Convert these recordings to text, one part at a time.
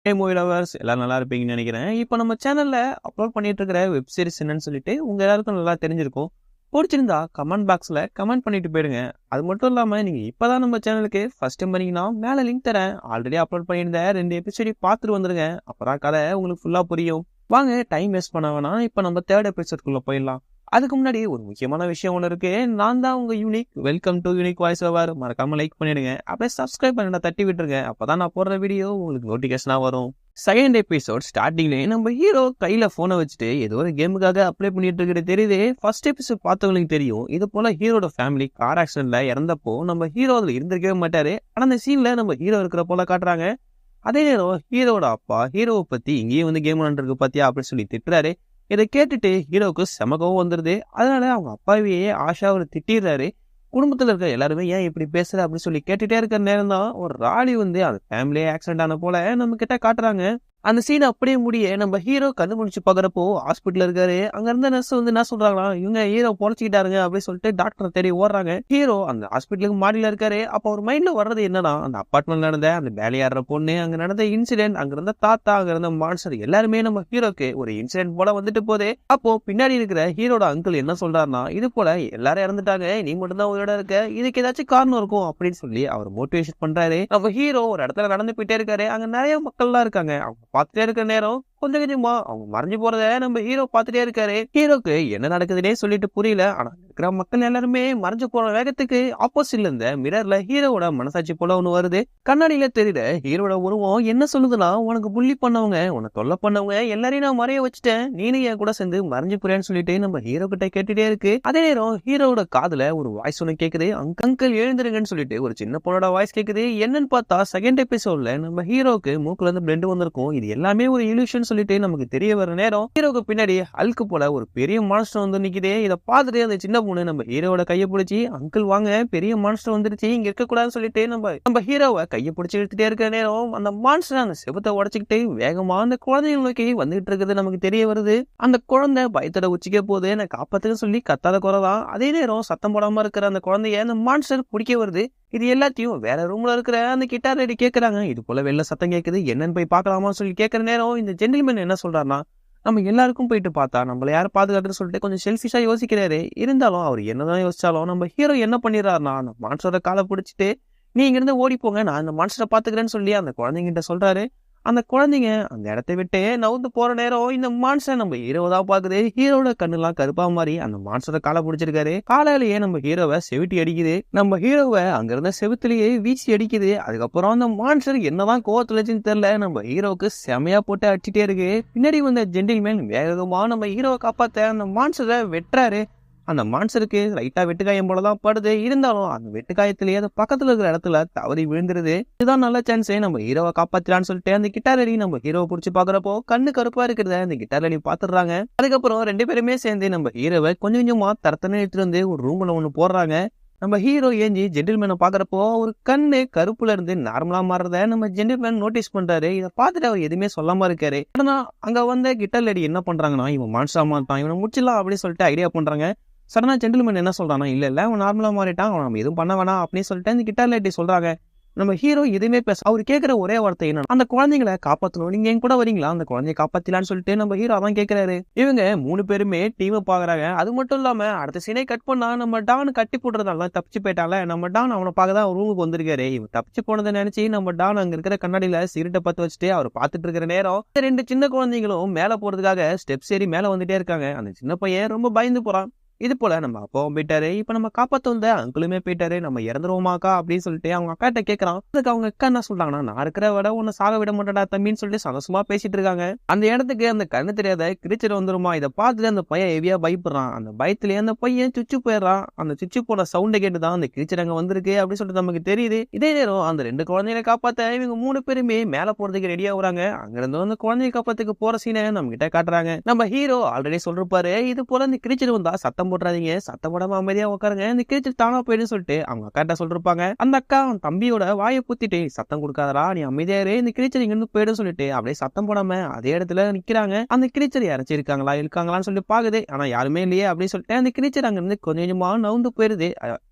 Movie lovers எல்லாம் நல்லா இருப்பீங்கன்னு நினைக்கிறேன். இப்போ நம்ம சேனல்ல அப்லோட் பண்ணிட்டு இருக்கிற வெப் சீரிஸ் என்னன்னு சொல்லிட்டு உங்க எல்லாருக்கும் நல்லா தெரிஞ்சிருக்கும். பிடிச்சிருந்தா கமெண்ட் பாக்ஸ்ல கமெண்ட் பண்ணிட்டு போயிடுங்க. அது மட்டும் இல்லாம நீங்க இப்பதான் நம்ம சேனலுக்கு ஃபர்ஸ்ட் டைம் பண்ணீங்கன்னா மேல லிங்க் தரேன். ஆல்ரெடி அப்லோட் பண்ணியிருந்த 2 எபிசோடி பார்த்துட்டு வந்துருங்க. அப்புறம் கதை உங்களுக்கு ஃபுல்லா புரியும். வாங்க டைம் வேஸ்ட் பண்ண வேணாம். இப்போ நம்ம 3rd எபிசோட்குள்ள போயிடலாம். அதுக்கு முன்னாடி ஒரு முக்கியமான விஷயம் ஒன்று இருக்கு. நான் தான் உங்க unique. Welcome to unique voice over. மறக்காம லைக் பண்ணிடுங்க. அப்படியே சப்ஸ்கிரைப் பண்ணிட்டு தட்டி விட்டுருங்க. அப்பதான் நான் போடுற வீடியோ உங்களுக்கு நோட்டிபிகேஷனா வரும். செகண்ட் எபிசோட் ஸ்டார்டிங்லேயே நம்ம ஹீரோ கையில போனை வச்சுட்டு ஏதோ ஒரு கேமுக்காக அப்ளை பண்ணிட்டு இருக்கிறது தெரியுது. ஃபர்ஸ்ட் எபிசோட் பார்த்தவங்களுக்கு தெரியும். இது போல ஹீரோட ஃபேமிலி கார் ஆக்சிடென்ட்ல இறந்தப்போ நம்ம ஹீரோ அதுல இருந்திருக்கவே மாட்டாரு. ஆனா அந்த சீன்ல நம்ம ஹீரோ இருக்கிற போல காட்டுறாங்க. அதே நேரம் ஹீரோட அப்பா ஹீரோவை பத்தி இங்கேயும் வந்து கேம் விளாண்டுருக்கு பாத்தியா அப்படின்னு சொல்லி திட்டுறாரு. இதை கேட்டுட்டு ஹீரோவுக்கு செம கோவம் வந்துருது. அதனால அவங்க அப்பாவையே ஆஷா அவர் திட்டிடுறாரு. குடும்பத்துல இருக்க எல்லாருமே ஏன் இப்படி பேசுற அப்படின்னு சொல்லி கேட்டுட்டே இருக்கிற நேரம் தான் ஒரு ராலி வந்து அந்த ஃபேமிலியே ஆக்சிடென்ட் ஆன போல நம்ம கிட்ட காட்டுறாங்க. அந்த சீன் அப்படியே முடிய நம்ம ஹீரோ கண்ணு முடிச்சு பாக்குறப்போ ஹாஸ்பிட்டல் இருக்காரு. அங்க இருந்த நர்ஸ் வந்து என்ன சொல்றாங்களா, இவங்க ஹீரோ பொழைச்சிக்கிட்டாருங்க அப்படின்னு சொல்லிட்டு டாக்டர் தேடி ஓடுறாங்க. ஹீரோ அந்த ஹாஸ்பிட்டலுக்கு மாடியில இருக்காரு. அப்போ ஒரு மைண்ட்ல வர்றது என்னன்னா, அந்த அப்பார்ட்மெண்ட் நடந்த அந்த வேலையாடுற பொண்ணு, அங்க நடந்த இன்சிடென்ட், அங்க இருந்த தாத்தா, அங்க இருந்த மான்ஸ்டர் எல்லாருமே நம்ம ஹீரோக்கு ஒரு இன்சிடென்ட் போல வந்துட்டு போதே. அப்போ பின்னாடி இருக்கிற ஹீரோட அங்கிள் என்ன சொல்றாருன்னா, இது போல எல்லாரும் இறந்துட்டாங்க, நீ மட்டும் தான் உயிரோட இருக்க, இதுக்கு ஏதாச்சும் காரணம் இருக்கும் அப்படின்னு சொல்லி அவர் மோட்டிவேஷன் பண்றாரு. நம்ம ஹீரோ ஒரு இடத்துல நடந்து போயிட்டே இருக்காரு. அங்க நிறைய மக்கள்லாம் இருக்காங்க. அவங்க பார்த்துட்டே இருக்கிற நேரம் கொஞ்சம் கொஞ்சமா அவங்க மறைஞ்சு போறத நம்ம ஹீரோ பார்த்துட்டே இருக்காரு. ஹீரோக்கு என்ன நடக்குதுன்னே சொல்லிட்டு புரியல. ஆனா இருக்கிற மக்கள் எல்லாருமே மறைஞ்சு போற வேகத்துக்கு ஆப்போசிட்ல இருந்த மிரர்ல ஹீரோட மனசாட்சி போல ஒண்ணு வருது. கண்ணாடியில தெரியுற ஹீரோட உருவம் என்ன சொல்லுதுன்னா, உனக்கு புள்ளி பண்ணவங்க, உனக்கு தொல்லை பண்ணவங்க எல்லாரையும் நான் மறைய வச்சுட்டேன், நீனு என் கூட சேர்ந்து மறைஞ்சு போறேன்னு சொல்லிட்டு நம்ம ஹீரோ கிட்ட கேட்டுட்டே இருக்கு. அதே நேரம் ஹீரோட காதுல ஒரு வாய்ஸ் ஒண்ணு கேக்குது. அங்கிள் எழுந்திருங்கன்னு சொல்லிட்டு ஒரு சின்ன பொண்ணோட வாய்ஸ் கேக்குது. என்னன்னு பார்த்தா செகண்ட் எபிசோட்ல நம்ம ஹீரோக்கு மூக்குல இருந்து பிளட் வந்திருக்கும். இது எல்லாமே ஒரு இல்யூஷன் சொல்லிட்டு நமக்கு தெரிய வர நேரம் ஹீரோக்கு பின்னாடி ஹல்க் போல ஒரு பெரிய மான்ஸ்டர் வந்து நிக்குது. இதை பார்த்துட்டு அந்த சின்ன பொண்ணு நம்ம ஹீரோட கையை பிடிச்சி, அங்கிள் வாங்க, பெரிய மான்ஸ்டர் வந்துருச்சு, இங்க இருக்க கூடாதுன்னு சொல்லிட்டு நம்ம ஹீரோவை கையை பிடிச்சி இழுத்துட்டே இருக்கிற நேரம் அந்த மான்ஸ்டர் அந்த செவத்தை உடச்சுக்கிட்டு வேகமா அந்த குழந்தைங்க நோக்கி வந்துட்டு இருக்கிறது நமக்கு தெரிய வருது. அந்த குழந்தை பயத்தோட உச்சிக்க போது நான் காப்பாத்துன்னு சொல்லி கத்தாத குறைதான். அதே நேரம் சத்தம் போடாம இருக்கிற அந்த குழந்தைய அந்த மான்ஸ்டர் பிடிக்க வருது. இது எல்லாத்தையும் வேற ரூம்ல இருக்கிற அந்த கிட்டார் ரெடி கேட்கறாங்க. இது போல வெளில சத்தம் கேட்குது, என்னன்னு போய் பார்க்கலாமான்னு சொல்லி கேட்கற நேரம் இந்த ஜென்டில்மேன் என்ன சொல்றாருன்னா, நம்ம எல்லாருக்கும் போயிட்டு பார்த்தா நம்மள யாரும் பாதுகாத்துன்னு சொல்லிட்டு கொஞ்சம் செல்ஃபிஷா யோசிக்கிறாரு. இருந்தாலும் அவர் என்னதான் யோசிச்சாலும் நம்ம ஹீரோ என்ன பண்ணிடுறாருன்னா, அந்த மான்ஸ்டரோட காலை பிடிச்சிட்டு நீ இங்கிருந்து ஓடி போங்க, நான் அந்த மான்ஸ்டரை பாத்துக்கிறேன்னு சொல்லி அந்த குழந்தைங்கிட்ட சொல்றாரு. அந்த குழந்தைங்க அந்த இடத்த விட்டு நவுந்து போற நேரம் இந்த மான்ஸ்டர் நம்ம ஹீரோவா பாக்குது. ஹீரோட கண்ணுலாம் கருப்பா மாறி அந்த மான்ஸ்டரை காலை பிடிச்சிருக்காரு. காலையிலேயே நம்ம ஹீரோவை செவிட்டி அடிக்குது. நம்ம ஹீரோவை அங்க இருந்த செவுத்திலேயே வீசி அடிக்குது. அதுக்கப்புறம் அந்த மான்ஸ்டர் என்னதான் கோவத்துலச்சுன்னு தெரியல, நம்ம ஹீரோவுக்கு செமையா போட்டு அடிச்சுட்டே இருக்கு. பின்னாடி வந்த ஜென்டில்மேன் வேகமா நம்ம ஹீரோவை காப்பாத்த அந்த மான்ஸ்டரை வெட்டுறாரு. அந்த மான்ஸ்டருக்கு லைட்டா வெட்டுக்காயம் போலதான் படுது. இருந்தாலும் அந்த வெட்டுக்காயத்திலேயே அந்த பக்கத்துல இருக்கிற இடத்துல தவறி விழுந்துருது. இதுதான் நல்ல சான்ஸே, நம்ம ஹீரோவை காப்பாத்திரான்னு சொல்லிட்டு அந்த கிட்டார் அடி நம்ம ஹீரோவை பிடிச்சி பாக்குறப்போ கண்ணு கருப்பா இருக்கிறத அந்த கிட்டார் அடி பாத்துடுறாங்க. அதுக்கப்புறம் 2 பேருமே சேர்ந்து நம்ம ஹீரோவை கொஞ்சம் கொஞ்சமா தரத்தனை எடுத்துட்டு வந்து ஒரு ரூம்ல ஒண்ணு போடுறாங்க. நம்ம ஹீரோ ஏஞ்சி ஜென்டில்மேனை பாக்குறப்போ ஒரு கண்ணு கருப்புல இருந்து நார்மலா மாறுறத நம்ம ஜென்டில்மேன் நோட்டீஸ் பண்றாரு. இதை பார்த்துட்டு அவர் எதுவுமே சொல்லாம இருக்காரு. ஆனா அங்க வந்த கிட்டார் லேடி என்ன பண்றாங்கன்னா, இவன் மான்ஸ்டர் மாட்டான், இவனை முடிச்சிடலாம் அப்படின்னு சொல்லிட்டு ஐடியா பண்றாங்க. சடனா ஜென்டில்மேன் என்ன சொல்றானா, இல்ல அவன் நார்மலா மாறிட்டான், அவன் நம்ம எதுவும் பண்ண வேணாம் அப்படின்னு சொல்லிட்டு அந்த கிட்டார் லேடி சொல்றாங்க. நம்ம ஹீரோ எதுவுமே பேச, அவர் கேட்கிற ஒரே வார்த்தை என்ன, அந்த குழந்தைங்களை காப்பாற்றணும், நீங்க என் கூட வரீங்களா, அந்த குழந்தைய காப்பாத்திலான்னு சொல்லிட்டு நம்ம ஹீரோ அதான் கேட்கிறாரு. இவங்க 3 பேருமே டீம் பாக்குறாங்க. அது மட்டும் இல்லாம அடுத்த சீனை கட் பண்ணா நம்ம டான் கட்டி போடுறதால தப்பிச்சு போயிட்டால, நம்ம டான் அவனை பார்க்கதான் ரூமுக்கு வந்திருக்காரு. இவன் தப்பிச்சு போனதை நினைச்சு நம்ம டான் அங்க இருக்கிற கண்ணாடியில சிகரெட்டை பத்து வச்சுட்டு அவர் பார்த்துட்டு இருக்கிற நேரம் 2 சின்ன குழந்தைங்களும் மேல போறதுக்காக ஸ்டெப்ஸ் ஏறி மேல வந்துட்டே இருக்காங்க. அந்த சின்ன பையன் ரொம்ப பயந்து போறான். இது போல நம்ம அப்பாவும் போயிட்டாரு, இப்ப நம்ம காப்பாத்த வந்த அங்கிளுமே போயிட்டாரு, நம்ம இறந்துருவோமாக்கா அப்படின்னு சொல்லிட்டு அவங்க அக்காட்ட கேட்கறான். அதுக்கு அவங்க அக்கா என்ன சொல்றாங்கன்னா, நான் இருக்கிற விட உன்னை சாக விட மாட்டேடா தம்பின்னு சொல்லிட்டு சந்தோஷமா பேசிட்டு இருக்காங்க. அந்த இடத்துக்கு அந்த கண்ணு தெரியாத கிரீச்சர் வந்துருமா. இதை பார்த்துட்டு அந்த பையன் ஹெவியா பயப்படுறான். அந்த பயத்திலேயே அந்த பையன் சுச்சு போயிடுறான். அந்த சுச்சு போன சவுண்டை கேட்டுதான் அந்த கிரீச்சர் அங்க வந்திருக்கு அப்படின்னு சொல்லிட்டு நமக்கு தெரியுது. இதே நேரம் அந்த 2 குழந்தைகளை காப்பாத்த இவங்க 3 பேருமே மேல போறதுக்கு ரெடியா வராங்க. அங்க இருந்து அந்த குழந்தைய காப்பாத்துக்கு போற சீனை நம்ம கிட்ட காட்டுறாங்க. நம்ம ஹீரோ ஆல்ரெடி சொல்லிருப்பாரு, இது போல இந்த கிரீச்சர் வந்தா சத்தம் போடுறாதீங்க, சத்தம் போடாம அமைதியா உட்காருங்க, இந்த கிரீச்சர் தானா போயிடுன்னு சொல்லிட்டு அவங்க அக்காட்ட சொல்லிருப்பாங்க. அந்த அக்கா அவன் தம்பியோட வாயை பூத்திட்டு, சத்தம் கொடுக்காதரா, நீ அமைதியா இரு, இந்த கிரீச்சர் இங்க இருந்து போயிடும் சொல்லிட்டு அப்படியே சத்தம் போடாம அதே இடத்துல நிக்கிறாங்க. அந்த கிரீச்சர் யாராச்சும் இருக்காங்களான்னு சொல்லி பாக்குது. ஆனா யாருமே இல்லையே அப்படின்னு சொல்லிட்டு அந்த கிரீச்சர் அங்க இருந்து கொஞ்சம் கொஞ்சமா நவுந்து போயிருது.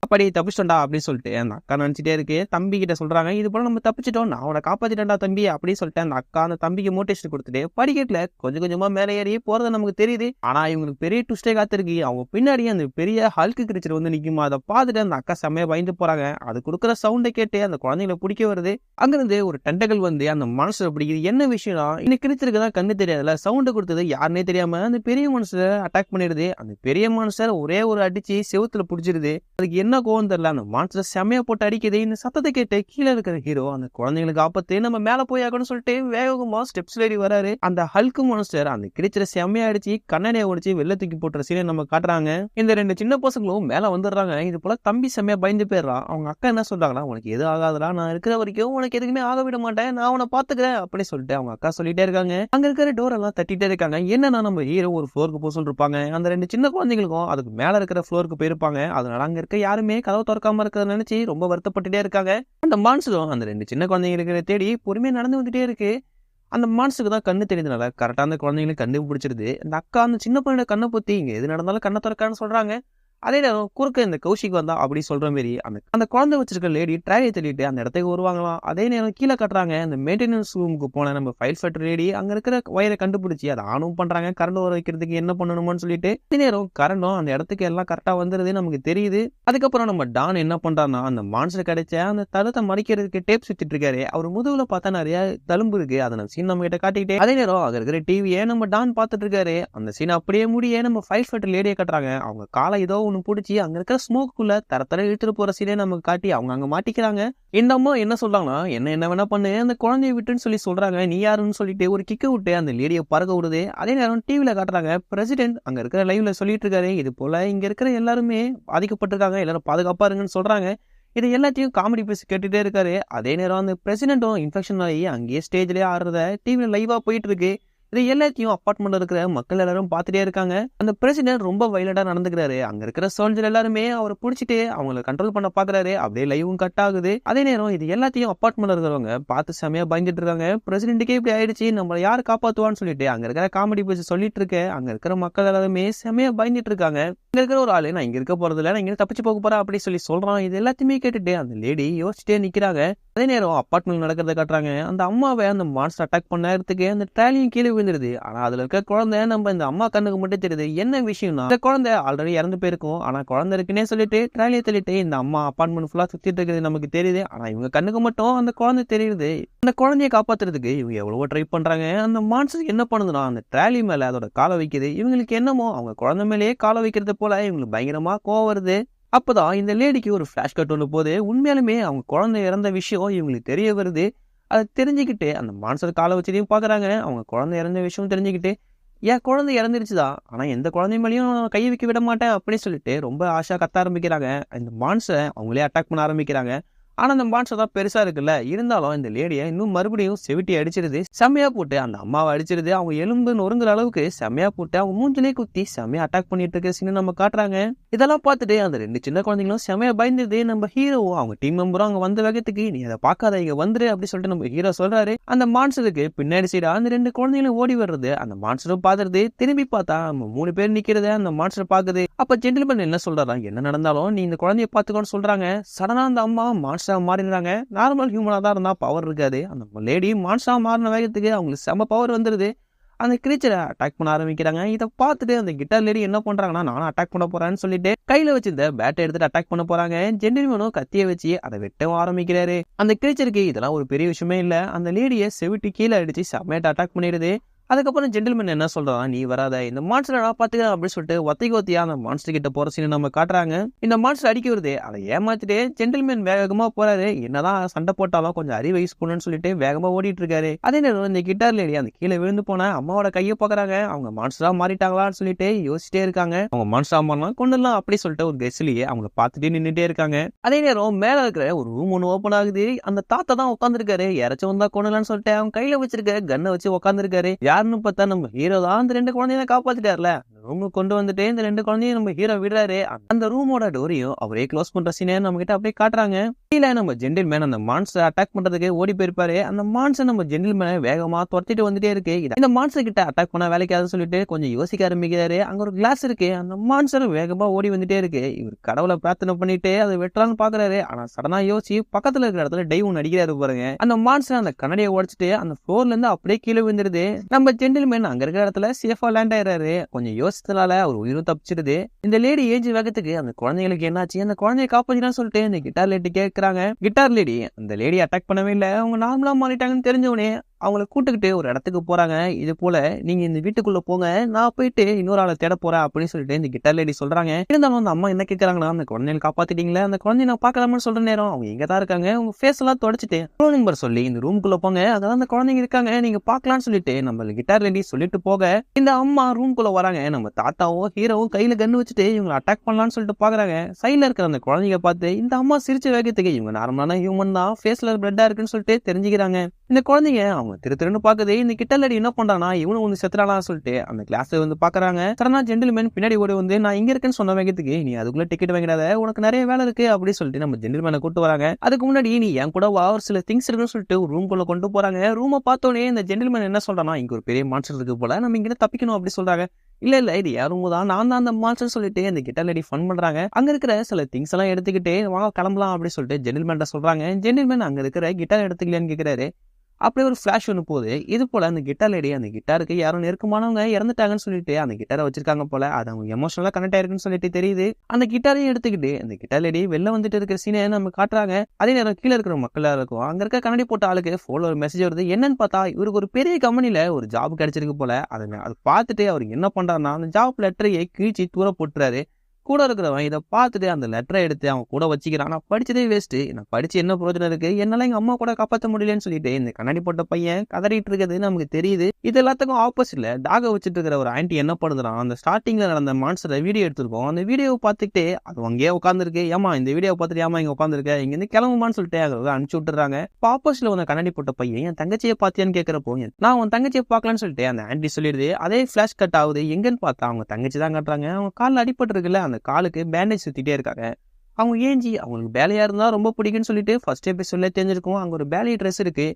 அப்படி தப்பிச்சிட்டோம்டா அப்படின்னு சொல்லிட்டு அந்த அக்கா நினைச்சிட்டே இருக்கு. தம்பி கிட்ட சொல்றாங்க, இது போல நம்ம தப்பிச்சிட்டோம், நான் அவனை காப்பாத்திட்டேன்டா தம்பி அப்படின்னு சொல்லிட்டு அந்த அக்கா அந்த தம்பிக்கு மோட்டிவேஷன் கொடுத்துட்டு படிக்கட்டுல கொஞ்சம் கொஞ்சமா மேலே ஏறி போறது நமக்கு தெரியுது. ஆனா இவங்களுக்கு பெரிய ட்விஸ்டே காத்திருக்கு. அவங்க பின்னாடி அந்த பெரிய ஹல்க் கிரீச்சர் வந்து நிக்குமா, அதை பார்த்துட்டு அந்த அக்கா செம்மையா பயந்து போறாங்க. அது கொடுக்குற சவுண்டை கேட்டு அந்த குழந்தைங்களை பிடிக்க வருது. அங்கிருந்து ஒரு டெண்டகல் வந்து அந்த மனுஷரை பிடிக்குது. என்ன விஷயம்னா, இந்த கிரீச்சருக்கு தான் கண்ணு தெரியாதுல, சவுண்ட் கொடுத்தது யாருன்னே தெரியாம அந்த பெரிய மனுஷரை அட்டாக் பண்ணிடுது. அந்த பெரிய மனுஷர் ஒரே ஒரு அடிச்சு செவுத்துல பிடிச்சிருது. அதுக்கு என்ன கோவம் தெரியல, அந்த மான்ஸ்டர் செம்மையா போட்டு அடிக்குது. இந்த சத்தத்தை கேட்டு கீழே இருக்கிற ஹீரோ அந்த குழந்தைங்களுக்கு ஆபத்து, நம்ம மேல போய் ஆகணும்னு சொல்லிட்டு வேகமா ஸ்டெப்ஸ் ஏறி வராரு. அந்த ஹல்க் மான்ஸ்டர் அந்த கிரீச்சரை செம்மையா அடிச்சு கண்ணனையை உடைச்சு வெள்ள தூக்கி போட்டுற சீனை நம்ம காட்டுறாங்க. இந்த ரெண்டு சின்ன பசங்களும் மேல வந்துடுறாங்க. இது போல தம்பி செம்மையா பயந்து போயிடுறான். அவங்க அக்கா என்ன சொல்றாங்கன்னா, உனக்கு எது ஆகாதுடா, நான் இருக்கிற வரைக்கும் உனக்கு எதுக்குமே ஆக விட மாட்டேன், நான் உன்னை பாத்துக்கிறேன் அப்படின்னு சொல்லிட்டு அவங்க அக்கா சொல்லிட்டே இருக்காங்க. அங்க இருக்கிற டோர் எல்லாம் தட்டிட்டே இருக்காங்க. என்னன்னா, நம்ம ஹீரோ ஒரு ஃப்ளோருக்கு போக சொல்லிருப்பாங்க. அந்த ரெண்டு சின்ன குழந்தைகளுக்கும் அதுக்கு மேல இருக்கிற ஃப்ளோருக்கு போயிருப்பாங்க. அதனால அங்க இருக்க யாருமே கதவு திறக்காம இருக்கிறத நினைச்சு ரொம்ப வருத்தப்பட்டுட்டே இருக்காங்க. அந்த மான்ஸ்டரும் அந்த ரெண்டு சின்ன குழந்தைங்களுக்கு தேடி பொறுமையா நடந்து வந்துட்டே இருக்கு. அந்த மான்ஸ்டருக்கு தான் கண்ணு தெரியுதுனால கரெக்டா அந்த குழந்தைங்களுக்கு கண்டுபிடிச்சிருது. அந்த அக்கா அந்த சின்ன பையனோட கண்ணை பொத்தி இங்க எது நடந்தாலும் கண்ணை திறக்கான்னு சொல்றாங்க. அதே நேரம் குறுக்க இந்த கௌஷிக் வந்தா அப்படி சொல்ற மாரி அந்த குழந்தை வச்சிருக்க லேடி ட்ராலியை தள்ளிட்டு அந்த இடத்துக்கு வருவாங்களாம். அதே நேரம் கீழே கட்டுறாங்க, அந்த மெயின்டெனன்ஸ் ரூமுக்கு போன நம்ம ஃபைல் ஃபேக்டரி லேடி அங்க இருக்கிற வயரை கண்டுபிடிச்சி அதை ஆனும் பண்றாங்க. கரண்ட் வர வைக்கிறதுக்கு என்ன பண்ணணும்னு சொல்லிட்டு அதே நேரம் கரண்டும் அந்த இடத்துக்கு எல்லாம் கரெக்டா வந்துருது நமக்கு தெரியுது. அதுக்கப்புறம் நம்ம டான் என்ன பண்றாருன்னா, அந்த மான்ஸ்டர் கிடைச்ச அந்த தளத்தை மடிக்கிறதுக்கு டேப் சுத்திட்டு இருக்காரு. அவர் முதுகுல பார்த்தா நிறைய தழும்பு இருக்கு. அதை நம்ம சீன் நம்ம கிட்ட காட்டிக்கிட்டே அதே நேரம் அங்க இருக்கிற டிவியை நம்ம டான் பார்த்துட்டு இருக்காரு. அந்த சீன் அப்படியே முடிய நம்ம ஃபைல் ஃபேக்டரி லேடியை கட்டுறாங்க. அவங்க காலை ஏதோ ஒண்ணு பிடிச்சி அங்க இருக்கிற ஸ்மோக்குள்ள தர இழுத்துட்டு போற சீனே நமக்கு காட்டி அவங்க அங்க மாட்டிக்கிறாங்க. இந்த அம்மா என்ன சொல்றாங்கன்னா, என்ன வேணா பண்ணு, அந்த குழந்தைய விட்டுன்னு சொல்லி சொல்றாங்க. நீ யாருன்னு சொல்லிட்டு ஒரு கிக்க விட்டு அந்த லேடியை பறக்க விடுது. அதே நேரம் டிவில காட்டுறாங்க, பிரசிடென்ட் அங்க இருக்கிற லைவ்ல சொல்லிட்டு இருக்காரு, இது போல இங்க இருக்கிற எல்லாருமே பாதிக்கப்பட்டிருக்காங்க, எல்லாரும் பாதுகாப்பா இருங்கன்னு சொல்றாங்க. இது எல்லாத்தையும் காமெடி பேசி கேட்டுட்டே இருக்காரு. அதே நேரம் அந்த பிரசிடென்ட்டும் இன்ஃபெக்ஷன் ஆகி அங்கேயே ஸ்டேஜ்லயே ஆடுறத டிவில லைவா போயிட்டு இருக்கு. இது எல்லாத்தையும் அப்பார்ட்மெண்ட்ல இருக்கிற மக்கள் எல்லாரும் பார்த்துட்டே இருக்காங்க. அந்த பிரசிடென்ட் ரொம்ப வைலண்டா நடந்துக்கிறாரு. அங்க இருக்கிற சோல்ஜர் எல்லாருமே அவரை பிடிச்சிட்டு அவங்களை கண்ட்ரோல் பண்ண பாக்குறாரு. அப்படியே லைவும் கட் ஆகுது. அதே நேரம் இது எல்லாத்தையும் அப்பார்ட்மெண்ட்ல இருக்கிறவங்க பார்த்து செமையா பயந்துட்டு இருக்காங்க. பிரசிடென்ட்டுக்கே இப்படி ஆயிடுச்சு, நம்மளை யாரு காப்பாத்துவான்னு சொல்லிட்டு அங்க இருக்கிற காமெடி பேசி சொல்லிட்டு இருக்க அங்க இருக்கிற மக்கள் எல்லாருமே செமையா பயந்துட்டு இருக்காங்க. இங்க இருக்கிற ஒரு ஆளு, நான் இங்க இருக்க போறது இல்ல, நான் இங்க தப்பிச்சு போக போறேன் அப்படி சொல்லி சொல்றான். இது எல்லாத்தையுமே கேட்டுட்டு அந்த லேடி யோசிச்சுட்டே நிக்கிறாங்க. அதே நேரம் அப்பார்ட்மெண்ட் நடக்கிறத காட்டுறாங்க. அந்த அம்மாவை அந்த மான்ஸ்டர் அட்டாக் பண்ணதுக்கு அந்த ட்ராலியும் கீழே விழுந்துருது. ஆனா அதுல இருக்க குழந்தை நம்ம இந்த அம்மா கண்ணுக்கு மட்டும் தெரியுது. என்ன விஷயம்னா, இந்த குழந்தை ஆல்ரெடி இறந்து போயிருக்கும். ஆனா குழந்தை இருக்குன்னே சொல்லிட்டு ட்ராலியை தள்ளிட்டு இந்த அம்மா அப்பார்ட்மெண்ட் ஃபுல்லா சுத்திட்டு இருக்கிறது நமக்கு தெரியுது. ஆனா இவங்க கண்ணுக்கு மட்டும் அந்த குழந்தை தெரியுது. அந்த குழந்தைய காப்பாத்துறதுக்கு இவங்க எவ்வளவோ ட்ரை பண்றாங்க. அந்த மான்ஸ்டர் என்ன பண்ணுதுன்னா, அந்த ட்ராலி மேல அதோட காலை வைக்குது. இவங்களுக்கு என்னமோ அவங்க குழந்தை மேலேயே காலை வைக்கிறது போல இவங்களுக்கு பயங்கரமா கோவம் வருது. அப்பதான் இந்த லேடிக்கு ஒரு ஃபிளாஷ் கட் ஒன்று போது, உண்மையாலுமே அவங்க குழந்தை இறந்த விஷயம் இவங்களுக்கு தெரிய வருது. அதை தெரிஞ்சுக்கிட்டு அந்த மான்ஸ்டர் காலை வச்சதையும் பாக்குறாங்க. அவங்க குழந்தை இறந்த விஷயம் தெரிஞ்சுக்கிட்டு, ஏன் குழந்தை இறந்துருச்சுதான், ஆனா எந்த குழந்தை மேலேயும் கை வைக்க விட மாட்டேன் அப்படின்னு சொல்லிட்டு ரொம்ப ஆசா கத்த ஆரம்பிக்கிறாங்க. இந்த மான்ஸ்டரை அவங்களே அட்டாக் பண்ண ஆரம்பிக்கிறாங்க. ஆனா அந்த மான்ஸ்டர் தான் பெருசா இருக்குல்ல, இருந்தாலும் இந்த லேடியை இன்னும் மறுபடியும் செவிட்டி அடிச்சிருது. செம்மையா போட்டு அந்த அம்மாவை அடிச்சிருது. அவங்க எலும்பு நொறுங்குற அளவுக்கு செம்மையா போட்டு அவங்க மூஞ்சிலே குத்தி செம்மையா அட்டாக் பண்ணிட்டு இருக்க சீனை நம்ம காட்டுறாங்க. இதெல்லாம் பார்த்துட்டு அந்த ரெண்டு சின்ன குழந்தைங்களும் செம்மையா பயந்துது. நம்ம ஹீரோவும் அவங்க டீம் மெம்பரும் அவங்க வந்த வேகத்துக்கு, நீ அதை பார்க்காத, இங்க வந்துரு அப்படி சொல்லிட்டு நம்ம ஹீரோ சொல்றாரு. அந்த மான்ஸ்டருக்கு பின்னாடி சைடா அந்த ரெண்டு குழந்தைங்களும் ஓடி வர்றது அந்த மான்ஸ்டரும் பாத்துறது. திரும்பி பார்த்தா நம்ம 3 பேர் நிக்கிறத அந்த மான்ஸ்டர் பாக்குது. அப்ப ஜென்டில்மேன் என்ன சொல்றாரா, என்ன நடந்தாலும் நீ இந்த குழந்தைய பாத்துக்கோன்னு சொல்றாங்க. சடனா அந்த அம்மா மான்ஸ்டர் மாறிடுறாங்க. நார்மல் ஹியூமனா தான் இருந்தா பவர் இருக்காது. அந்த லேடி மான்ஸ்டர் மாறின வேகத்துக்கு அவங்களுக்கு செம பவர் வந்துருது. அந்த கிரீச்சரை அட்டாக் பண்ண ஆரம்பிக்கிறாங்க. இதை பார்த்துட்டு அந்த கிட்டார் லேடி என்ன பண்றாங்கன்னா, நானும் அட்டாக் பண்ண போறேன்னு சொல்லிட்டு கையில வச்சிருந்த பேட்டை எடுத்துட்டு அட்டாக் பண்ண போறாங்க. ஜென்டில்மேனும் கத்திய வச்சு அதை வெட்டவும் ஆரம்பிக்கிறாரு. அந்த கிரீச்சருக்கு இதெல்லாம் ஒரு பெரிய விஷயமே இல்ல. அந்த லேடியை செவிட்டு கீழே அடிச்சு செம்மையா அட்டாக் பண்ணிடுது. அதுக்கப்புறம் ஜென்டில்மேன் என்ன சொல்றான், நீ வராத, இந்த மான்ஸ்டரை நான் பாத்துக்கிறேன் அப்படின்னு சொல்லிட்டு ஒத்தியா அந்த மான்ஸ்டர் கிட்ட போற சீனை நம்ம காட்டுறாங்க. இந்த மான்ஸ்டர் அடிக்க வருது. அதை ஏமாத்திட்டு ஜென்டில்மேன் வேகமா போறாரு. என்னதான் சண்டை போட்டாலும் கொஞ்சம் அறிவை யூஸ் பண்ணணும்னு சொல்லிட்டு வேகமா ஓடிட்டு இருக்காரு. அதே நேரம் இந்த கிட்டார் லேடி அந்த கீழே விழுந்து போன அம்மாவோட கையை பாக்குறாங்க. அவங்க மான்ஸ்டரா மாறிட்டாங்களான்னு சொல்லிட்டு யோசிச்சிட்டே இருக்காங்க. அவங்க மான்ஸ்டரா மாறலாம் கொண்டுலாம் அப்படி சொல்லிட்டு ஒரு கெஸ்ட்லயே அவங்க பார்த்துட்டே நின்றுட்டே இருக்காங்க. அதே நேரம் மேல இருக்கிற ஒரு ரூம் ஒன்று ஓப்பன் ஆகுது. அந்த தாத்தா தான் உட்காந்துருக்காரு. யாராச்சும் வந்தா கொண்டுலான்னு சொல்லிட்டு அவங்க கையில வச்சிருக்க கன்னை வச்சு உட்காந்துருக்காரு. யாருன்னு பார்த்தா நம்ம ஹீரோ தான். அந்த ரெண்டு குழந்தைய காப்பாத்திட்டாருல, ரூமுக்கு கொண்டு வந்துட்டு இந்த 2 குழந்தையும் நம்ம ஹீரோ விடுறாரு. அந்த ரூமோட டோரையும் அவரே க்ளோஸ் பண்ற சீனை நம்ம கிட்ட அப்படியே காட்டுறாங்க. கீழே நம்ம ஜென்டில்மேன் அந்த மான்ஸ்டர் அட்டாக் பண்றதுக்கு ஓடி போயிருப்பாரு. அந்த மான்ஸ்டர் நம்ம ஜென்டில்மேன் வேகமா துரத்திட்டு வந்துட்டே இருக்கு. இந்த மான்ஸ்டர் கிட்ட அட்டாக் பண்ண வேலைக்காதுன்னு சொல்லிட்டு கொஞ்சம் யோசிக்க ஆரம்பிக்கிறாரு. அங்க ஒரு கிளாஸ் இருக்கு. அந்த மான்ஸ்டர் வேகமா ஓடி வந்துட்டே இருக்கு. இவர் கடவுளை பிரார்த்தனை பண்ணிட்டு அதை வெட்டலான்னு பாக்குறாரு. ஆனா சடனா யோசிச்சு பக்கத்துல இருக்கிற இடத்துல டைவ் ஒன்று அடிக்கிறாரு பாருங்க. அந்த மான்ஸ்டர் அந்த கண்ணடியை உடைச்சிட்டு அந்த ஃப்ளோர்ல இருந்து அப்படியே கீழே விழுந்துருது. நம்ம ஜென்டில்மேன் அங்க இருக்கிற இடத்துல சேஃபா லேண்ட் ஆயிடுறாரு. கொஞ்சம் யோசிச்சதுனால அவர் உயிரும் தப்பிச்சிடுது. இந்த லேடி ஏஜ் வேகத்துக்கு அந்த குழந்தைகளுக்கு என்னாச்சு, அந்த குழந்தைய காப்பாத்தினான்னு சொல்லிட்டு இந்த கிட்டார் லேடி கேட்கறாங்க. கிட்டார் லேடி அந்த லேடி அட்டாக் பண்ணவே இல்லை, அவங்க நார்மலா மாறிட்டாங்கன்னு தெரிஞ்சவனே அவங்கள கூட்டுக்கிட்டு ஒரு இடத்துக்கு போறாங்க. இது போல நீங்க இந்த வீட்டுக்குள்ள போங்க, நான் போயிட்டு இன்னொரு ஆளை தேட போறேன் அப்படின்னு சொல்லிட்டு இந்த கிட்டார் லேடி சொல்றாங்க. இருந்தாலும் அந்த அம்மா என்ன கேட்கறாங்கன்னா, அந்த குழந்தைகளை காப்பாத்திட்டீங்களா, அந்த குழந்தைய நான் பார்க்கலாம்னு சொல்ற நேரம் அவங்க எங்க தான் இருக்காங்க, உங்க ஃபேஸ் எல்லாம் தொடச்சிட்டு ரூம் நம்பர் சொல்லி இந்த ரூமுக்குள்ள போங்க, அதான் அந்த குழந்தைங்க இருக்காங்க, நீங்க பாக்கலாம்னு சொல்லிட்டு நம்ம கிட்டார் லேடி சொல்லிட்டு போக இந்த அம்மா ரூம்குள்ள வராங்க. நம்ம தாத்தாவும் ஹீரோவும் கையில கன்னு வச்சுட்டு இவங்களை அட்டாக் பண்ணலாம்னு சொல்லிட்டு பாக்குறாங்க. சைட்ல இருக்கிற அந்த குழந்தைங்க பார்த்து இந்த அம்மா சிரிச்ச வேகத்துக்கு இவங்க நார்மலான ஹியூமன் தான், ஃபேஸ்ல பிளட்டா இருக்குன்னு சொல்லிட்டு தெரிஞ்சுக்கிறாங்க. இந்த குழந்தைங்க அவங்க திருன்னு பாக்குது. இந்த கிட்டலடி என்ன பண்றானா, இவனு வந்து செத்துறானா சொல்லிட்டு அந்த கிளாஸ்ல வந்து பாக்குறாங்க. சடனா ஜென்டில்மேன் பின்னாடி ஓடி வந்து நான் இங்க இருக்கேன்னு சொன்ன வேகத்துக்கு நீ அதுக்குள்ள டிக்கெட் வாங்கிடாத, உனக்கு நிறைய வேலை இருக்கு அப்படின்னு சொல்லிட்டு நம்ம ஜென்டில்மேனை கூட்டு வராங்க. அதுக்கு முன்னாடி நீ என் கூட வா, ஒரு சில திங்ஸ் இருக்குன்னு சொல்லிட்டு ஒரு ரூம் குள்ள கொண்டு போறாங்க. ரூமை பார்த்தோன்னே இந்த ஜென்டில்மேன் என்ன சொல்றானா, இங்க ஒரு பெரிய மான்ஸ்டர் இருக்கு போல, நம்ம இங்க தப்பிக்கணும் அப்படி சொல்றாங்க. இல்ல இது யாரும் தான், நான் தான் அந்த மான்ஸ்டர் சொல்லிட்டு அந்த கிட்டலடி ஃபன் பண்றாங்க. அங்க இருக்கிற சில திங்ஸ் எல்லாம் எடுத்துக்கிட்டு வாங்க கிளம்பலாம் அப்படின்னு சொல்லிட்டு ஜென்டில்மேன் சொல்றாங்க. ஜென்டில்மேன் அங்க இருக்கிற கிட்டார் எடுத்துக்கலையான்னு கேக்குறாரு. அப்படியே ஒரு ஃபிளாஷ் ஒன்று போகுது. இது போல அந்த கிட்டார் லேடி அந்த கிட்டாருக்கு யாரும் நெருக்கமானவங்க இறந்துட்டாங்கன்னு சொல்லிட்டு அந்த கிட்டாரை வச்சிருக்காங்க போல, அது அவங்க எமோஷனலா கனெக்ட் ஆயிருக்குன்னு சொல்லிட்டு தெரியுது. அந்த கிட்டாரையும் எடுத்துக்கிட்டு அந்த கிட்டார் லேடி வெளில வந்துட்டு இருக்கிற சீனை நம்ம காட்டுறாங்க. அதே நேரம் கீழே இருக்கிற மக்களா இருக்கும். அங்க இருக்க கண்ணாடி போட்ட ஆளுக்கு போன்ல ஒரு மெசேஜ் வருது. என்னன்னு பார்த்தா இவருக்கு ஒரு பெரிய கம்பெனில ஒரு ஜாப் கிடைச்சிருக்கு போல. அதை பார்த்துட்டு அவர் என்ன பண்றாருன்னா, அந்த ஜாப் லெட்டரையை கிழிச்சி தூர போட்டுறாரு. கூட இருக்கிறவன் இதை பார்த்துட்டு அந்த லெட்டரை எடுத்து அவன் கூட வச்சுக்கிறான். நான் படிச்சதே வேஸ்ட், நான் படிச்சு என்ன பிரயோஜனம் இருக்கு, என்னால எங்க அம்மா கூட காப்பாற்ற முடியலன்னு சொல்லிட்டு இந்த கண்ணாடி போட்ட பையன் கதறிட்டு இருக்கிறது நமக்கு தெரியுது. இது எல்லாத்துக்கும் ஆப்போசிட்ல டாக வச்சுட்டு இருக்கிற ஒரு ஆன்டி என்ன பண்ணுறான், அந்த ஸ்டார்டிங்ல நடந்த மான்ஸ்டரை வீடியோ எடுத்திருக்கோம். அந்த வீடியோவை பார்த்துட்டு அது அங்கேயே உட்காந்துருக்கு. ஏமா இந்த வீடியோ பார்த்துட்டு ஏமா இங்க உட்காந்துருக்க, இங்க இருந்து கிளம்புமான்னு சொல்லிட்டு அதை அனுப்பிச்சு விட்டுறாங்க. இப்போ ஆப்போசிட்ல வந்து கண்ணாடி போட்ட பையன் என் தங்கச்சியை பார்த்தியான்னு கேட்கிறப்போ நான் உன் தங்கச்சியை பார்க்கலான்னு சொல்லிட்டு அந்த ஆன்டி சொல்லிடுது. அதே பிளாஷ் கட் ஆகுது. எங்கன்னு பார்த்தா அவங்க தங்கச்சி தான் காட்டுறாங்க. அவங்க காலில் அடிபட்டு இருக்குல்ல, அந்த காலுக்கு பேண்டேஜ் சுத்திட்டே இருக்காங்க. அவங்க ஏஞ்சி அவங்களுக்கு பேலையா இருந்தா ரொம்ப பிடிக்குன்னு சொல்லிட்டு ஃபர்ஸ்ட் எபிசோட்ல தெரிஞ்சிருக்கும். அங்க ஒரு பேலி ட்ரெஸ் இருக்கு.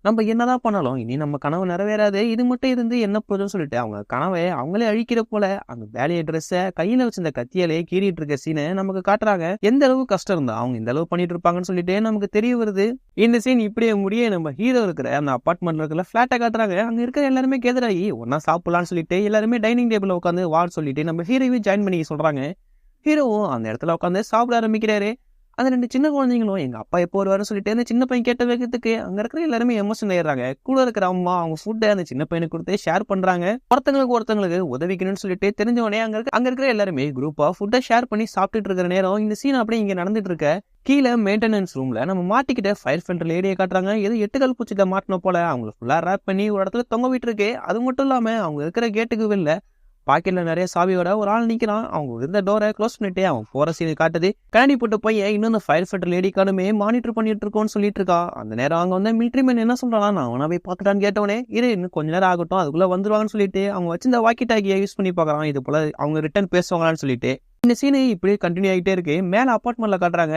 நம்ம என்னதான் பண்ணாலும் இனி நம்ம கனவு நிறைவேறாது, இது மட்டும் இருந்து என்ன போதுன்னு சொல்லிட்டு அவங்க கனவை அவங்களே அழிக்கிற போல அந்த பேலிய ட்ரெஸ்ஸை கையில வச்சிருந்த கத்தியாலே கீறிட்டு இருக்க சீனை நமக்கு காட்டுறாங்க. எந்த அளவு கஷ்டம் இருந்தா அவங்க இந்த அளவு பண்ணிட்டு இருப்பாங்கன்னு சொல்லிட்டு நமக்கு தெரிய வருது. இந்த சீன் இப்படியே முடிய நம்ம ஹீரோ இருக்கிற அந்த அபார்ட்மெண்ட்ல இருக்கிற பிளாட்டை காட்டுறாங்க. அங்க இருக்கிற எல்லாருமே கேதராகி ஒன்னா சாப்பிடலாம்னு சொல்லிட்டு எல்லாருமே டைனிங் டேபிள் உட்காந்து வார் சொல்லிட்டு நம்ம ஹீரோவையும் ஜாயின் பண்ணி சொல்றாங்க. ஹீரோவும் அந்த இடத்துல உட்காந்து சாப்பிட ஆரம்பிக்கிறாரு. அந்த 2 சின்ன குழந்தைங்களும் எங்க அப்பா எப்போ வருவாருன்னு சொல்லிட்டு அந்த சின்ன பையன் கேட்ட வேகத்துக்கு அங்க இருக்கிற எல்லாருமே எமோஷன் ஆயிடுறாங்க. கூட இருக்கிற அம்மா அவங்க ஃபுட்டை அந்த சின்ன பையனுக்கு கொடுத்து ஷேர் பண்றாங்க. ஒருத்தங்களுக்கு உதவிக்கணும்னு சொல்லிட்டு தெரிஞ்சவனே அங்க இருக்கிற எல்லாருமே குரூப்பா ஃபுட்டை ஷேர் பண்ணி சாப்பிட்டுட்டு இருக்கிற நேரம் இந்த சீன் அப்படியே இங்க நடந்துட்டு இருக்க. கீழே மெயின்டெனன்ஸ் ரூம்ல நம்ம மாட்டிக்கிட்ட ஃபயர் ஃபைட்டர் லேடியை காட்டுறாங்க. ஏதோ 8 கல் பூச்சிட்ட மாட்டின போல அவங்களை ஃபுல்லா ரேப் பண்ணி ஒரு இடத்துல தொங்க விட்டு இருக்கு. அது மட்டும் இல்லாம அவங்க இருக்கிற கேட்டுக்கு வெளில பாக்கெட்ல நிறைய சாவியோட ஒரு ஆள் நிக்கிறான். அவங்க இருந்த டோரை க்ளோஸ் பண்ணிட்டு அவன் போற சீனை காட்டுது. கண்ணாடி போட்ட பையன் இன்னும் ஃபயர் ஃபைட்டர் லேடிக்கானுமே மானிட்டர் பண்ணிட்டு இருக்கோன்னு சொல்லிட்டு இருக்கா. அந்த நேரம் அங்க வந்து மிலிட்ரி மேன் என்ன சொல்றானா, நான் அவனா போய் பாத்துட்டான்னு கேட்டவனே இன்னும் கொஞ்ச நேரம் ஆகட்டும் அதுக்குள்ள வந்துருவாங்கன்னு சொல்லிட்டு அவங்க வச்சிருந்த வாக்கி டாக்கியை யூஸ் பண்ணி பாக்குறான். இது போல அவங்க ரிட்டர்ன் பேசுவாங்களான்னு சொல்லிட்டு இந்த சீனை இப்படியே கண்டினியூ ஆகிட்டே இருக்கு. மேல அபார்ட்மெண்ட்ல காட்டுறாங்க.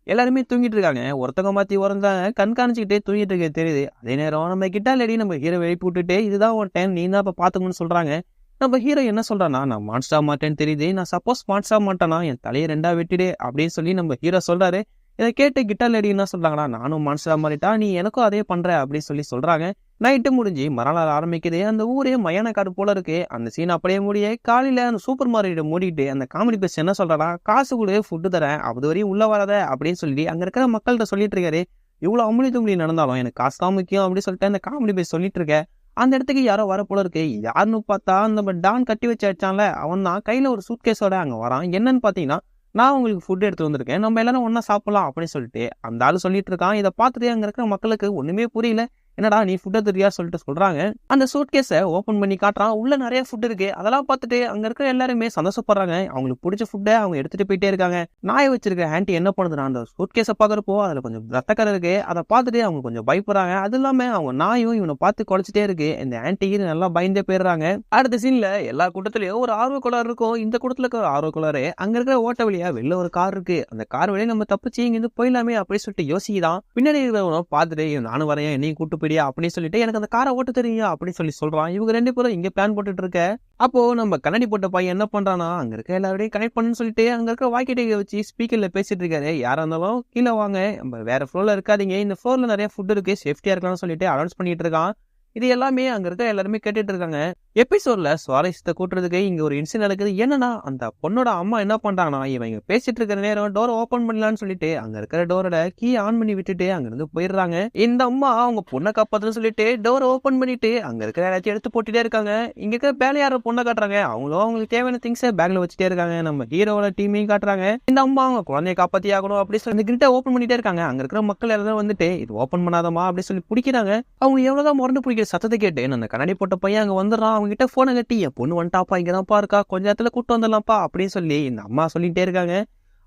எல்லாருமே தூங்கிட்டு இருக்காங்க. ஒருத்தவங்க மாத்தி உறந்தாங்க கண்காணிச்சுக்கிட்டே தூங்கிட்டு இருக்க தெரியுது. அதே நேரம் நம்ம கிட்டா லேடி நம்ம ஹீரோ எழுப்பி விட்டுட்டு இதுதான் ஒரு டைம், நீ தான் இப்ப பாத்துக்கணும்னு சொல்றாங்க. நம்ம ஹீரோ என்ன சொல்றானா, நான் மான்ஸ்டர் மாட்டேன்னு தெரியுது, நான் சப்போஸ் மான்ஸ்டர் மாட்டேனா என் தலையை 2 வெட்டிடு அப்படின்னு சொல்லி நம்ம ஹீரோ சொல்றாரு. இதை கேட்டு கிட்டார் லேடி என்ன சொல்றாங்கன்னா, நானும் மான்ஸ்டர் மாறிட்டா நீ எனக்கும் அதே பண்ற அப்படின்னு சொல்லி சொல்றாங்க. நைட்டு முடிஞ்சு மறுநாள் ஆரம்பிக்குது. அந்த ஊரே மயான காடு போல இருக்கு. அந்த சீன் அப்படியே முடிய காலையில அந்த சூப்பர் மார்க்கெட்டை மூடிட்டு அந்த காமெடி பேஸ் என்ன சொல்றானா, காசு கூட ஃபுட்டு தரேன் அது வரையும் உள்ள வராத அப்படின்னு சொல்லி அங்க இருக்கிற மக்கள்கிட்ட சொல்லிட்டு இருக்காரு. இவ்வளவு அமுளி தும்பளி நடந்தாலும் எனக்கு காசு தான் முக்கியம் அப்படின்னு சொல்லிட்டு அந்த காமெடி பேஸ் சொல்லிட்டு இருக்க. அந்த இடத்துக்கு யாரோ வர போல இருக்கு. யாருன்னு பார்த்தா நம்ம டான் கட்டி வச்சு அடிச்சான்ல அவன் தான் கையில ஒரு சூட்கேஸோட அங்க வரான். என்னன்னு பாத்தீங்கன்னா, நான் உங்களுக்கு ஃபுட் எடுத்து வந்திருக்கேன், நம்ம எல்லாரும் ஒன்னா சாப்பிடலாம் அப்படின்னு சொல்லிட்டு அந்த ஆளு சொல்லிட்டு இருக்கான். இதை பார்த்துட்டு அங்க இருக்கிற மக்களுக்கு ஒண்ணுமே புரியல. என்னடா நீ ஃபுட் எடுத்துறியா சொல்லிட்டு சொல்றாங்க. அந்த சூட் கேஸை ஓபன் பண்ணி காட்டுறான். உள்ள நிறைய ஃபுட் இருக்கு. அதெல்லாம் பார்த்துட்டு அங்க இருக்கிற எல்லாருமே சந்தோஷப்படுறாங்க. அவங்களுக்கு பிடிச்ச ஃபுட்டை அவங்க எடுத்துட்டு போயிட்டே இருக்காங்க. நாயை வச்சிருக்க ஆன்ட்டி என்ன பண்ணுதுன்னா அந்த சூட் கேஸை பாக்குறப்போ அதுல கொஞ்சம் ரத்தக்கரை இருக்கு. அதை பார்த்துட்டு அவங்க கொஞ்சம் பயப்படுறாங்க. அது இல்லாம அவங்க நாயும் இவனை பார்த்து குலைச்சிட்டே இருக்கு. இந்த ஆன்ட்டிக்கு நல்லா பயந்தே போயிடுறாங்க. அடுத்த சீன்ல எல்லா கூட்டத்திலயும் ஒரு ஆர்வ கோளாறு இருக்கும். இந்த கூட்டத்துல இருக்க ஒரு ஆர்வ கோளாறு அங்க இருக்கிற ஓட்ட வழியா வெளில ஒரு கார் இருக்கு. அந்த கார் வழியா நம்ம தப்பிச்சு இங்கிருந்து போயிடலாமே அப்படின்னு சொல்லிட்டு யோசிக்கிறான். பின்னாடி இருக்கிறவனை பார்த்துட்டு நானும் வரேன் என்னையும் கூட்டு போயிடியா அப்படின்னு சொல்லிட்டு எனக்கு அந்த காரை ஓட்ட தெரியும் அப்படின்னு சொல்லி சொல்றான். இவங்க 2 பேரும் இங்க பிளான் போட்டுட்டு இருக்க. அப்போ நம்ம கண்ணாடி போட்ட பையன் என்ன பண்றானா அங்க இருக்க எல்லாரையும் கனெக்ட் பண்ணுன்னு சொல்லிட்டு அங்க இருக்க வாக்கிட்டே வச்சு ஸ்பீக்கர்ல பேசிட்டு இருக்காரு. யாரா இருந்தாலும் கீழே வாங்க, நம்ம வேற ஃப்ளோர்ல இருக்காதீங்க, இந்த ஃப்ளோர்ல நிறைய ஃபுட் இருக்கு, சேஃப்டியா இருக்கலாம்னு சொல்லிட்டு அனௌன்ஸ் பண்ணிட்டு இருக்கான். இது எல்லாமே அங்க இருக்க எல்லாருமே கேட்டுட்டு இருக்காங்க. எபிசோட்ல சுவாரஸ்யத்தை கூட்டுறதுக்கு இங்க ஒரு இன்சிடென்ட் நடக்குது. என்னன்னா அந்த பொண்ணோட அம்மா என்ன பண்றாங்கன்னா இவங்க பேசிட்டு இருக்கிற நேரம் டோர் ஓபன் பண்ணலான்னு சொல்லிட்டு அங்க இருக்கிற டோரோட கீ ஆன் பண்ணி விட்டுட்டு அங்க இருந்து போயிடுறாங்க. இந்த அம்மா அவங்க பொண்ணை காப்பாத்துன்னு சொல்லிட்டு டோர் ஓபன் பண்ணிட்டு அங்க இருக்கிற எல்லாத்தையும் எடுத்து போட்டுட்டே இருக்காங்க. இங்க இருக்கிற பேலையார பொண்ணை காட்டுறாங்க. அவங்களும் அவங்களுக்கு தேவையான திங்ஸை பேக்ல வச்சுட்டே இருக்காங்க. நம்ம ஹீரோவோட டீமையும் காட்டுறாங்க. இந்த அம்மா அவங்க குழந்தைய காப்பாத்தி ஆகணும் அப்படி சொல்லி இந்த கிரிட்டை ஓபன் பண்ணிட்டே இருக்காங்க. அங்க இருக்கிற மக்கள் எல்லாரும் வந்துட்டு இது ஓபன் பண்ணாதமா அப்படி சொல்லி பிடிக்கிறாங்க. அவங்க எவ்வளவுதான் முரண்டு பிடிக்கிற சத்தத்தை கேட்டு அந்த கண்ணாடி போட்ட பையன் அங்க வந்துடுறான். அவங்க கிட்ட போனை கட்டி என் பொண்ணு வந்துட்டாப்பா, இங்கதான்ப்பா இருக்கா, கொஞ்ச நேரத்துல கூட்டு வந்துடலாம்ப்பா அப்படின்னு சொல்லி இந்த அம்மா சொல்லிட்டே இருக்காங்க.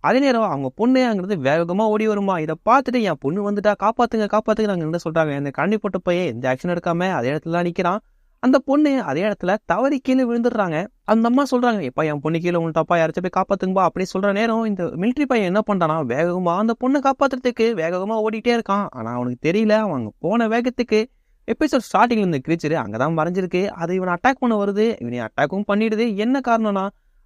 அதே நேரம் அவங்க பொண்ணு அங்கிருந்து வேகமா ஓடி வருமா. இதை பார்த்துட்டு என் பொண்ணு வந்துட்டா, காப்பாத்துங்க காப்பாத்துங்க அங்க சொல்றாங்க. இந்த கண்ணாடி போட்ட பையன் எந்த ஆக்ஷன் எடுக்காம அதே இடத்துல நிக்கிறான். அந்த பொண்ணு அதே இடத்துல தவறி கீழே விழுந்துடுறாங்க. அந்த அம்மா சொல்றாங்க எப்பா என் பொண்ணு கீழே விழுந்தாப்பா, யாராச்சும் போய் காப்பாத்துங்கப்பா அப்படி சொல்ற நேரம் இந்த மிலிட்டரி பையன் என்ன பண்றானா வேகமா அந்த பொண்ணை காப்பாத்துறதுக்கு வேகமா ஓடிட்டே இருக்கான். ஆனா அவனுக்கு தெரியல அவங்க போன வேகத்துக்கு எபிசோட் ஸ்டார்டிங்ல இந்த கிரீச்சர் அங்கதான் மறைஞ்சிருக்கு. அது இவனை அட்டாக் பண்ண வருது. இவனை அட்டாக்கும் பண்ணிடுது. என்ன காரணம்னா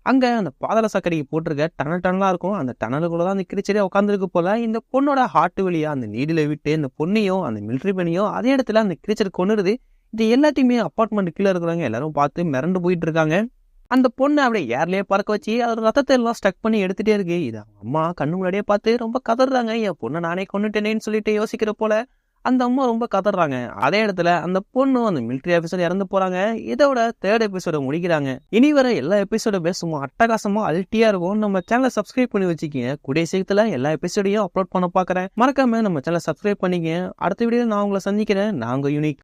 அங்க அந்த பாதாள சாக்கடைக்கு போட்டிருக்க டனலா இருக்கும். அந்த டனலுக்குள்ளதான் அந்த கிரீச்சரே உட்காந்துருக்கு போல. இந்த பொண்ணோட ஹார்ட் வழியா அந்த நீடில விட்டு இந்த பொண்ணையும் அந்த மிலிட்டரி பையனையும் அதே இடத்துல அந்த கிரீச்சர் கொன்னுடுது. இது எல்லாத்தையுமே அப்பார்ட்மெண்ட் கீழே இருக்கிறவங்க எல்லாரும் பார்த்து மிரண்டு போயிட்டு இருக்காங்க. அந்த பொண்ணு அப்படியே ஏர்லயே பறக்க வச்சு அதோட ரத்தத்தை எல்லாம் ஸ்டக் பண்ணி எடுத்துட்டே இருக்கு. இது அம்மா கண்ணு முன்னாடியே பார்த்து ரொம்ப கதறாங்க. என் பொண்ணை நானே கொண்டுட்டேனேன்னு சொல்லிட்டு யோசிக்கிற போல அந்த அம்மா ரொம்ப கதறாங்க. அதே இடத்துல அந்த பொண்ணும் அந்த மிலிட்டரி ஆபீசர் இறந்து போறாங்க. இதோட 3rd எபிசோட முடிக்கிறாங்க. இனி வர எல்லா எபிசோடுமே சும்மா அட்டகாசமா அல்ட்டியா இருக்கும். நம்ம சேனலை சப்ஸ்கிரைப் பண்ணி வச்சுக்கீங்க. கூடிய சீக்கிரத்துல எல்லா எபிசோடையும் அப்லோட் பண்ண பாக்குறேன். மறக்காம நம்ம சேனலை சப்ஸ்கிரைப் பண்ணிக்க. அடுத்த வீடியோ நான் உங்களை சந்திக்கிறேன். நாங்க யூனிக்.